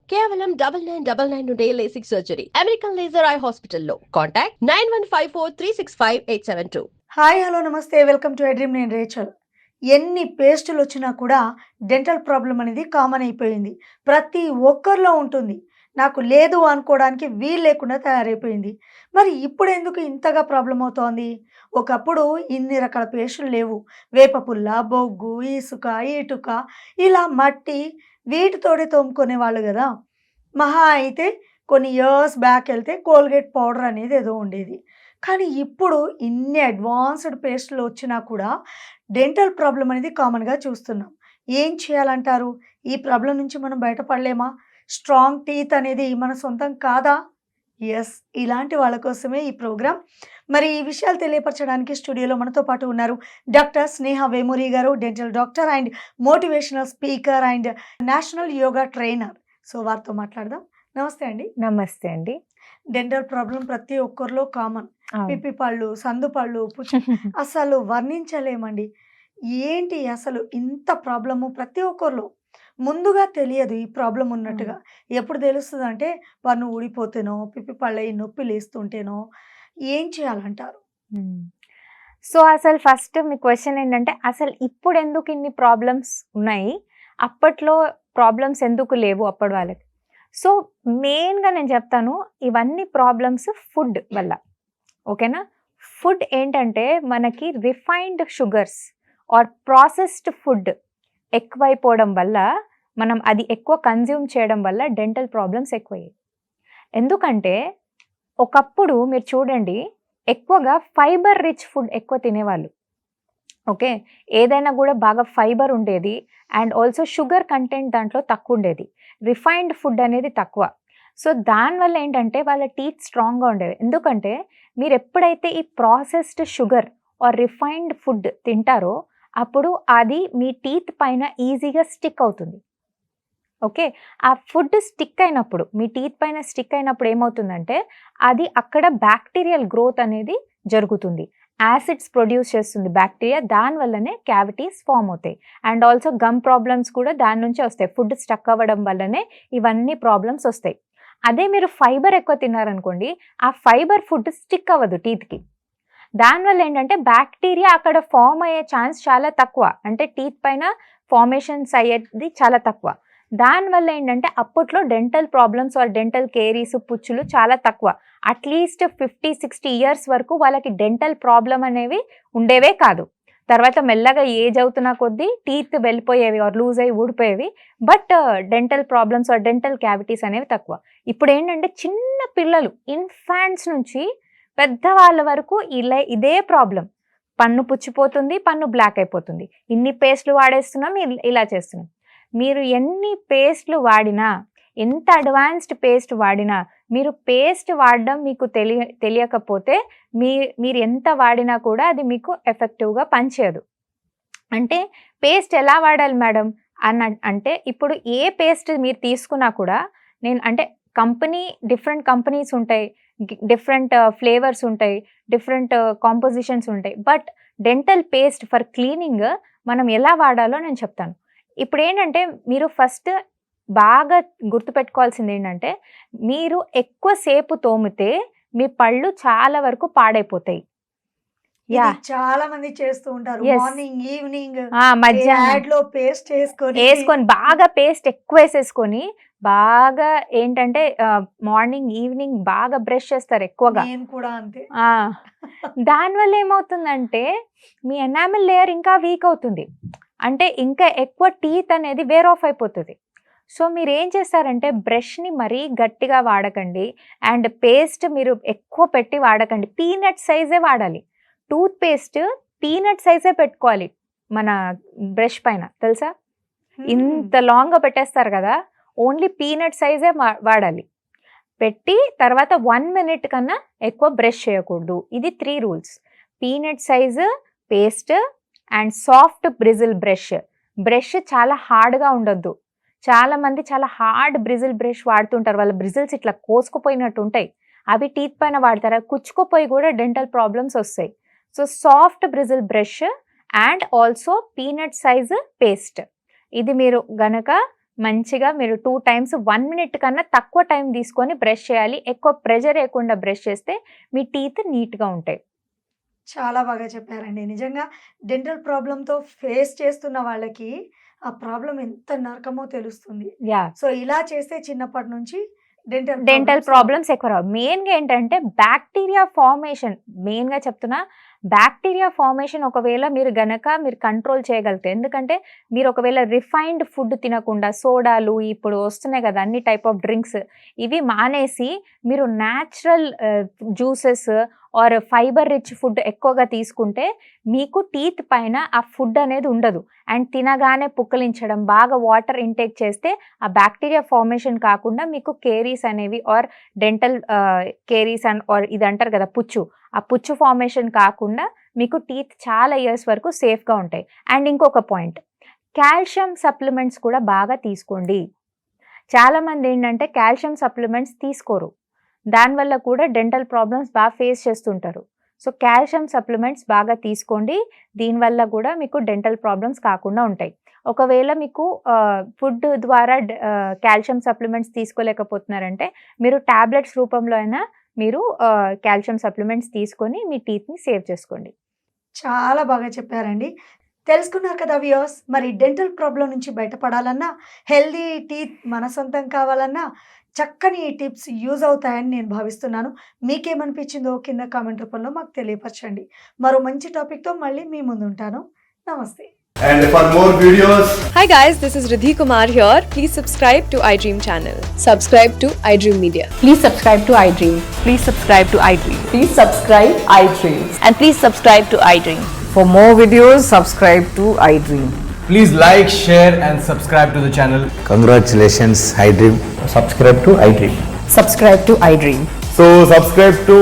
కేవలం 9999 నుండి LASIK surgery. American laser eye హాస్పిటల్లో. కాంటాక్ట్ 9154365872. హాయ్ హలో నమస్తే వెల్కమ్ టు డ్రీమ్. నేను రేచల్. ఎన్ని పేస్టులు వచ్చినా కూడా డెంటల్ ప్రాబ్లం అనేది కామన్ అయిపోయింది. ప్రతి ఒక్కరిలో ఉంటుంది. నాకు లేదు అనుకోవడానికి వీలు లేకుండా తయారైపోయింది. మరి ఇప్పుడు ఎందుకు ఇంతగా ప్రాబ్లం అవుతోంది? ఒకప్పుడు ఇన్ని రకాల పేస్టులు లేవు. వేప పుల్ల, బొగ్గు, ఇసుక, ఇటుక, ఇలా మట్టి వీటితోనే తోముకునేవాళ్ళు కదా. మహా అయితే కొన్ని ఇయర్స్ బ్యాక్ వెళ్తే కోల్గేట్ పౌడర్ అనేది ఏదో ఉండేది. కానీ ఇప్పుడు ఇన్ని అడ్వాన్స్డ్ పేస్టులు వచ్చినా కూడా డెంటల్ ప్రాబ్లం అనేది కామన్‌గా చూస్తున్నాం. ఏం చేయాలంటారు? ఈ ప్రాబ్లం నుంచి మనం బయటపడలేమా? స్ట్రాంగ్ టీత్ అనేది మన సొంతం కాదా? యెస్. ఇలాంటి వాళ్ళ కోసమే ఈ ప్రోగ్రామ్. మరి ఈ విషయాలు తెలియపరచడానికి స్టూడియోలో మనతో పాటు ఉన్నారు డాక్టర్ స్నేహ వేమూరి గారు, dental doctor and motivational speaker and national yoga trainer. So వారితో మాట్లాడదాం. నమస్తే అండి. నమస్తే అండి. డెంటల్ ప్రాబ్లం ప్రతి ఒక్కరిలో కామన్. అవును. పిప్పి పళ్ళు, సందు పళ్ళు, అసలు వర్ణించలేమండి. ఏంటి అసలు ఇంత ప్రాబ్లము ప్రతి ఒక్కరిలో. ముందుగా తెలియదు ఈ ప్రాబ్లం ఉన్నట్టుగా. ఎప్పుడు తెలుస్తదంటే పన్ను ఊడిపోతేనో, పిప్పి పళ్ళయి నొప్పి లేస్తుంటేనో. ఏం చేయాలంటారు? హ్మ్. సో, అసలు ఫస్ట్ మీ క్వెషన్ ఏంటంటే, అసలు ఇప్పుడెందుకు ఇన్ని ప్రాబ్లమ్స్ ఉన్నాయి? అప్పట్లో ప్రాబ్లమ్స్ ఎందుకు లేవు అప్పటి వాళ్ళకి? సో, మెయిన్‌గా నేను చెప్తాను, ఇవన్నీ ప్రాబ్లమ్స్ ఫుడ్ వల్ల. ఓకేనా? ఫుడ్ ఏంటంటే, మనకి refined sugars or processed food ఎక్కువైపోవడం వల్ల, మనం అది ఎక్కువ కన్జ్యూమ్ చేయడం వల్ల డెంటల్ ప్రాబ్లమ్స్ ఎక్కువయ్యాయి. ఎందుకంటే, ఒకప్పుడు మీరు చూడండి, ఎక్కువగా ఫైబర్ రిచ్ ఫుడ్ ఎక్కువ తినేవాళ్ళు. ఓకే. ఏదైనా కూడా బాగా ఫైబర్ ఉండేది అండ్ ఆల్సో షుగర్ కంటెంట్ దాంట్లో తక్కువ ఉండేది. రిఫైన్డ్ ఫుడ్ అనేది తక్కువ. సో దానివల్ల ఏంటంటే వాళ్ళ టీత్ స్ట్రాంగ్గా ఉండేవి. ఎందుకంటే మీరు ఎప్పుడైతే ఈ processed sugar or refined food తింటారో అప్పుడు అది మీ టీత్ పైన ఈజీగా స్టిక్ అవుతుంది. ఓకే. ఆ ఫుడ్ స్టిక్ అయినప్పుడు మీ టీత్ పైన స్టిక్ అయినప్పుడు ఏమవుతుందంటే అది అక్కడ బ్యాక్టీరియల్ గ్రోత్ అనేది జరుగుతుంది. యాసిడ్స్ ప్రొడ్యూస్ చేస్తుంది బ్యాక్టీరియా. దానివల్లనే క్యావిటీస్ ఫామ్ అవుతాయి అండ్ ఆల్సో గమ్ ప్రాబ్లమ్స్ కూడా దాని నుంచి వస్తాయి. ఫుడ్ స్టక్ అవ్వడం వల్లనే ఇవన్నీ ప్రాబ్లమ్స్ వస్తాయి. అదే మీరు ఫైబర్ ఎక్కువ తిన్నారనుకోండి, ఆ ఫైబర్ ఫుడ్ స్టిక్ అవ్వదు టీత్కి. దానివల్ల ఏంటంటే బ్యాక్టీరియా అక్కడ ఫామ్ అయ్యే ఛాన్స్ చాలా తక్కువ. అంటే టీత్ పైన ఫార్మేషన్స్ అయ్యేది చాలా తక్కువ. దానివల్ల ఏంటంటే అప్పట్లో dental problems or dental caries, పుచ్చులు చాలా తక్కువ. అట్లీస్ట్ 50-60 ఇయర్స్ వరకు వాళ్ళకి డెంటల్ ప్రాబ్లం అనేవి ఉండేవే కాదు. తర్వాత మెల్లగా ఏజ్ అవుతున్న కొద్దీ టీత్ వెళ్ళిపోయేవి ఆర్ లూజ్ అయ్యి ఊడిపోయేవి. But dental problems or dental cavities అనేవి తక్కువ. ఇప్పుడు ఏంటంటే చిన్న పిల్లలు ఇన్ఫాంట్స్ నుంచి పెద్దవాళ్ళ వరకు ఇదే ప్రాబ్లం. పన్ను పుచ్చిపోతుంది, పన్ను బ్లాక్ అయిపోతుంది. ఇన్ని పేస్ట్లు వాడేస్తున్నాం, ఇలా చేస్తున్నాం. మీరు ఎన్ని పేస్ట్లు వాడినా, ఎంత అడ్వాన్స్డ్ పేస్ట్ వాడినా, మీరు పేస్ట్ వాడడం మీకు తెలియకపోతే మీరు ఎంత వాడినా కూడా అది మీకు ఎఫెక్టివ్గా పనిచేయదు. అంటే పేస్ట్ ఎలా వాడాలి మేడం అంటే ఇప్పుడు ఏ పేస్ట్ మీరు తీసుకున్నా కూడా అంటే డిఫరెంట్ కంపెనీస్ ఉంటాయి, డిఫరెంట్ ఫ్లేవర్స్ ఉంటాయి, డిఫరెంట్ కాంపోజిషన్స్ ఉంటాయి. But dental paste for cleaning మనం ఎలా వాడాలో నేను చెప్తాను. ఇప్పుడు ఏంటంటే మీరు ఫస్ట్ బాగా గుర్తుపెట్టుకోవాల్సింది ఏంటంటే మీరు ఎక్కువసేపు తోమితే మీ పళ్ళు చాలా వరకు పాడైపోతాయి. చాలా మంది చేస్తూ ఉంటారు. మార్నింగ్ ఈవినింగ్ మధ్యాహ్నం పేస్ట్ వేసుకొని బాగా పేస్ట్ ఎక్కువ వేసేసుకొని బాగా ఏంటంటే మార్నింగ్ ఈవినింగ్ బాగా బ్రష్ చేస్తారు ఎక్కువగా. నేను కూడా అంతే. దానివల్ల ఏమవుతుందంటే మీ ఎనామిల్ లేయర్ ఇంకా వీక్ అవుతుంది. అంటే ఇంకా ఎక్కువ టీత్ అనేది వేర్ ఆఫ్ అయిపోతుంది. సో మీరు ఏం చేస్తారంటే బ్రష్ని మరీ గట్టిగా వాడకండి అండ్ పేస్ట్ మీరు ఎక్కువ పెట్టి వాడకండి. పీనట్ సైజే వాడాలి. టూత్ పేస్ట్ పీనట్ సైజే పెట్టుకోవాలి మన బ్రష్ పైన, తెలుసా? ఇంత లాంగ్గా పెట్టేస్తారు కదా, ఓన్లీ పీనట్ సైజే వాడాలి. పెట్టి తర్వాత 1 minute కన్నా ఎక్కువ బ్రష్ చేయకూడదు. ఇది 3 rules. Peanut size, paste and soft bristle brush. Brush చాలా హార్డ్గా ఉండొద్దు. చాలా మంది చాలా హార్డ్ బ్రిజిల్ బ్రష్ వాడుతుంటారు. వాళ్ళ బ్రిజిల్స్ ఇట్లా కోసుకుపోయినట్టు ఉంటాయి. అవి టీత్ పైన వాడతారు, కుచ్చుకుపోయి కూడా డెంటల్ ప్రాబ్లమ్స్ వస్తాయి. So soft bristle brush and also peanut size paste. ఇది మీరు గనక మంచిగా మీరు 2 టైమ్స్ 1 మినిట్ కన్నా తక్కువ టైం తీసుకొని బ్రష్ చేయాలి. ఎక్కువ ప్రెషర్ వేయకుండా బ్రష్ చేస్తే మీ టీత్ నీట్‌గా ఉంటాయి. చాలా బాగా చెప్పారండి. నిజంగా డెంటల్ ప్రాబ్లమ్‌తో ఫేస్ చేస్తున్న వాళ్ళకి ఆ ప్రాబ్లమ్ ఎంత నరకమో తెలుస్తుంది. యాహ్! సో, ఇలా చేస్తే చిన్నప్పటి నుంచి డెంటల్ డెంటల్ ప్రాబ్లమ్స్ రావు. ప్రాబ్లమ్స్ ఎక్కువ రావు. మెయిన్‌గా ఏంటంటే బ్యాక్టీరియా ఫార్మేషన్ మెయిన్‌గా చెప్తున్నా. బ్యాక్టీరియా ఫార్మేషన్ ఒకవేళ మీరు కంట్రోల్ చేయగలిగితే, ఎందుకంటే మీరు ఒకవేళ రిఫైన్డ్ ఫుడ్ తినకుండా సోడాలు ఇప్పుడు వస్తున్నాయి కదా అన్ని టైప్ ఆఫ్ డ్రింక్స్, ఇవి మానేసి మీరు natural juices or fibre rich food ఎక్కువగా తీసుకుంటే మీకు టీత్ పైన ఆ ఫుడ్ అనేది ఉండదు. అండ్ తినగానే పుక్కిలించడం, బాగా వాటర్ ఇంటేక్ చేస్తే ఆ బ్యాక్టీరియా ఫార్మేషన్ కాకుండా మీకు కేరీస్ అనేవి or dental caries and or ఇది అంటారు కదా పుచ్చు, ఆ పుచ్చు ఫార్మేషన్ కాకుండా మీకు టీత్ చాలా ఇయర్స్ వరకు సేఫ్గా ఉంటాయి. అండ్ ఇంకొక పాయింట్, కాల్షియం సప్లిమెంట్స్ కూడా బాగా తీసుకోండి. చాలామంది ఏంటంటే కాల్షియం సప్లిమెంట్స్ తీసుకోరు, దానివల్ల కూడా డెంటల్ ప్రాబ్లమ్స్ బాగా ఫేస్ చేస్తుంటారు. సో కాల్షియం సప్లిమెంట్స్ బాగా తీసుకోండి, దీనివల్ల కూడా మీకు డెంటల్ ప్రాబ్లమ్స్ కాకుండా ఉంటాయి. ఒకవేళ మీకు ఫుడ్ ద్వారా కాల్షియం సప్లిమెంట్స్ తీసుకోలేకపోతున్నారంటే మీరు టాబ్లెట్స్ రూపంలో అయినా మీరు కాల్షియం సప్లిమెంట్స్ తీసుకొని మీ టీత్ని సేవ్ చేసుకోండి. చాలా బాగా చెప్పారండి. తెలుసుకున్నారు కదా వ్యూయర్స్. మరి డెంటల్ ప్రాబ్లం నుంచి బయటపడాలన్నా, హెల్దీ టీత్ మన సొంతం కావాలన్నా చక్కని టిప్స్ యూజ్ అవుతాయని నేను భావిస్తున్నాను. మీకేమనిపించిందో కింద కామెంట్ రూపంలో మాకు తెలియపరచండి. మరో మంచి టాపిక్తో మళ్ళీ మీ ముందు ఉంటాను. నమస్తే. And for more videos, Hi guys, this is Riddhi Kumar here. Please subscribe to iDream channel. Subscribe to iDream Media. Please subscribe to iDream. Please subscribe to iDream. Please subscribe iDream. And please subscribe to iDream. For more videos, subscribe to iDream. please like, share and subscribe to the channel. Congratulations, iDream. Subscribe to iDream. Subscribe to iDream. So subscribe to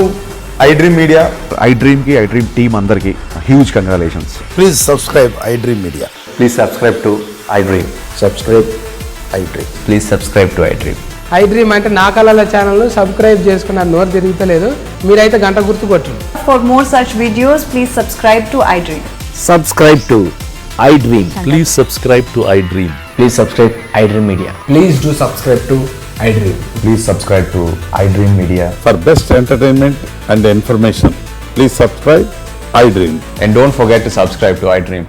iDream Media. iDream की iDream team अंदर की huge congratulations. Please subscribe iDream Media. Please subscribe to iDream. Subscribe iDream. Please subscribe to iDream. iDream అంటే నా కళల channel subscribe చేసుకున్న నోరు తిరుగుతలేదు, మీరైతే గంట గుర్తు కొట్టండి. For more such videos, please subscribe to iDream. Subscribe to iDream. Please subscribe to iDream. Please subscribe iDream Media. Please do subscribe to iDream. Please subscribe to iDream Media. For best entertainment and information, please subscribe iDream. And don't forget to subscribe to iDream.